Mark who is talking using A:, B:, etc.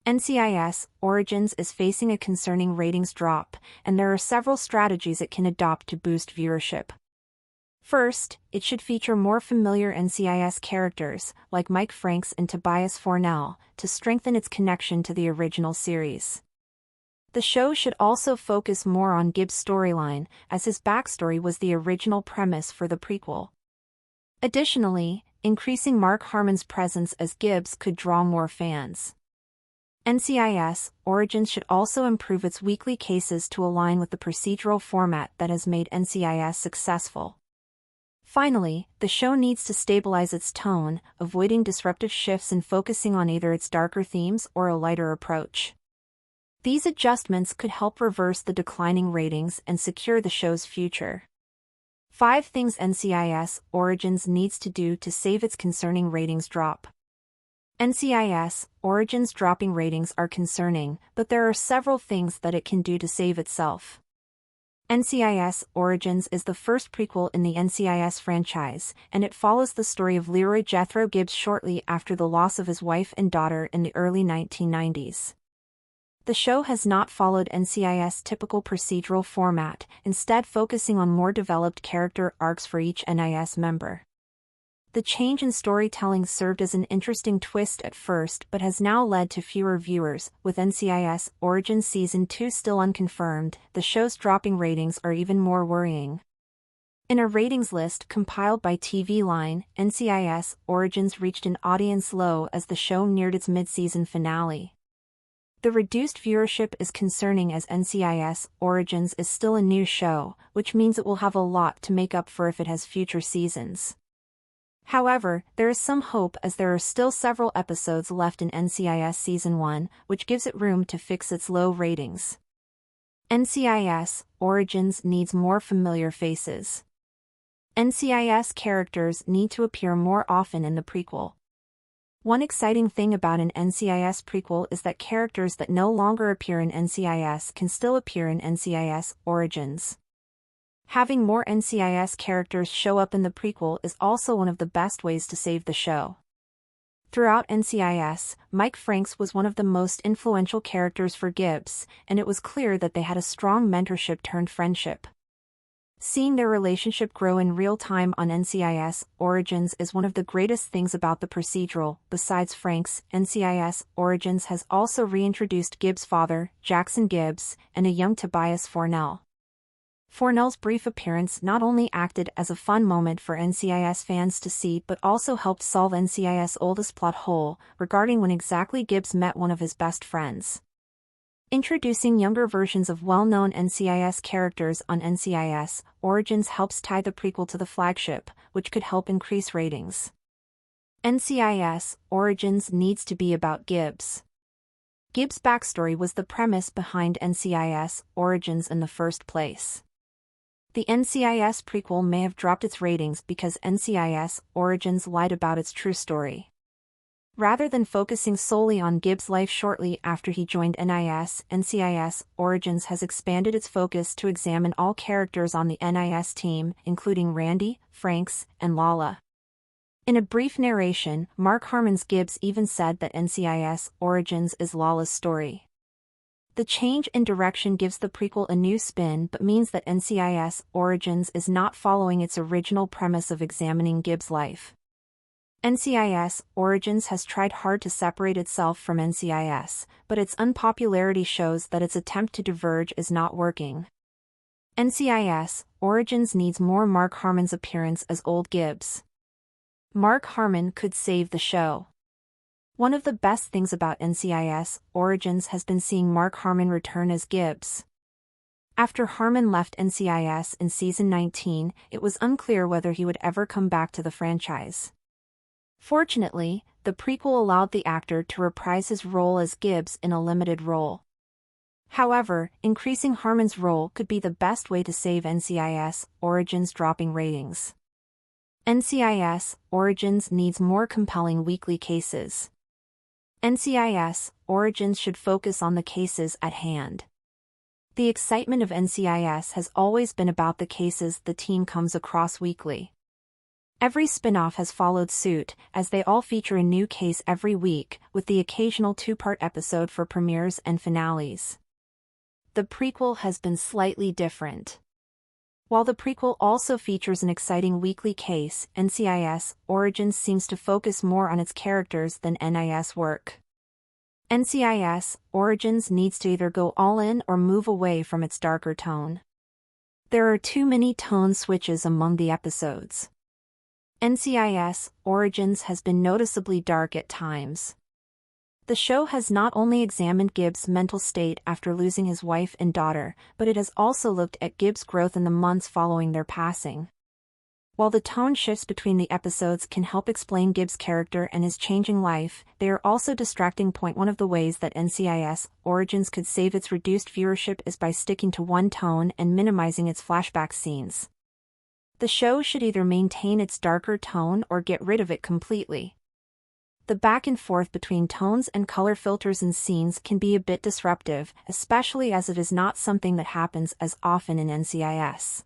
A: NCIS Origins is facing a concerning ratings drop, and there are several strategies it can adopt to boost viewership. First, it should feature more familiar NCIS characters, like Mike Franks and Tobias Fornell, to strengthen its connection to the original series. The show should also focus more on Gibbs' storyline, as his backstory was the original premise for the prequel. Additionally, increasing Mark Harmon's presence as Gibbs could draw more fans. NCIS Origins should also improve its weekly cases to align with the procedural format that has made NCIS successful. Finally, the show needs to stabilize its tone, avoiding disruptive shifts and focusing on either its darker themes or a lighter approach. These adjustments could help reverse the declining ratings and secure the show's future. 5 things NCIS Origins needs to do to save its concerning ratings drop. NCIS Origins dropping ratings are concerning, but there are several things that it can do to save itself. NCIS Origins is the first prequel in the NCIS franchise, and it follows the story of Leroy Jethro Gibbs shortly after the loss of his wife and daughter in the early 1990s. The show has not followed NCIS' typical procedural format, instead focusing on more developed character arcs for each NCIS member. The change in storytelling served as an interesting twist at first but has now led to fewer viewers. With NCIS Origins Season 2 still unconfirmed, the show's dropping ratings are even more worrying. In a ratings list compiled by TV Line, NCIS Origins reached an audience low as the show neared its mid-season finale. The reduced viewership is concerning as NCIS Origins is still a new show, which means it will have a lot to make up for if it has future seasons. However, there is some hope as there are still several episodes left in NCIS Season 1, which gives it room to fix its low ratings. NCIS Origins needs more familiar faces. NCIS characters need to appear more often in the prequel. One exciting thing about an NCIS prequel is that characters that no longer appear in NCIS can still appear in NCIS Origins. Having more NCIS characters show up in the prequel is also one of the best ways to save the show. Throughout NCIS, Mike Franks was one of the most influential characters for Gibbs, and it was clear that they had a strong mentorship-turned-friendship. Seeing their relationship grow in real time on NCIS Origins is one of the greatest things about the procedural. Besides Franks, NCIS Origins has also reintroduced Gibbs' father, Jackson Gibbs, and a young Tobias Fornell. Fornell's brief appearance not only acted as a fun moment for NCIS fans to see but also helped solve NCIS' oldest plot hole, regarding when exactly Gibbs met one of his best friends. Introducing younger versions of well-known NCIS characters on NCIS Origins helps tie the prequel to the flagship, which could help increase ratings. NCIS Origins needs to be about Gibbs. Gibbs' backstory was the premise behind NCIS Origins in the first place. The NCIS prequel may have dropped its ratings because NCIS Origins lied about its true story. Rather than focusing solely on Gibbs' life shortly after he joined NCIS Origins has expanded its focus to examine all characters on the NCIS team, including Randy, Franks, and Lala. In a brief narration, Mark Harmon's Gibbs even said that NCIS Origins is Lala's story. The change in direction gives the prequel a new spin but means that NCIS Origins is not following its original premise of examining Gibbs' life. NCIS Origins has tried hard to separate itself from NCIS, but its unpopularity shows that its attempt to diverge is not working. NCIS Origins needs more Mark Harmon's appearance as old Gibbs. Mark Harmon could save the show. One of the best things about NCIS Origins has been seeing Mark Harmon return as Gibbs. After Harmon left NCIS in Season 19, it was unclear whether he would ever come back to the franchise. Fortunately, the prequel allowed the actor to reprise his role as Gibbs in a limited role. However, increasing Harmon's role could be the best way to save NCIS Origins dropping ratings. NCIS Origins needs more compelling weekly cases. NCIS Origins should focus on the cases at hand. The excitement of NCIS has always been about the cases the team comes across weekly. Every spin-off has followed suit, as they all feature a new case every week, with the occasional two-part episode for premieres and finales. The prequel has been slightly different. While the prequel also features an exciting weekly case, NCIS Origins seems to focus more on its characters than NIS work. NCIS Origins needs to either go all in or move away from its darker tone. There are too many tone switches among the episodes. NCIS Origins has been noticeably dark at times. The show has not only examined Gibbs' mental state after losing his wife and daughter, but it has also looked at Gibbs' growth in the months following their passing. While the tone shifts between the episodes can help explain Gibbs' character and his changing life, they are also distracting. One of the ways that NCIS Origins could save its reduced viewership is by sticking to one tone and minimizing its flashback scenes. The show should either maintain its darker tone or get rid of it completely. The back and forth between tones and color filters in scenes can be a bit disruptive, especially as it is not something that happens as often in NCIS.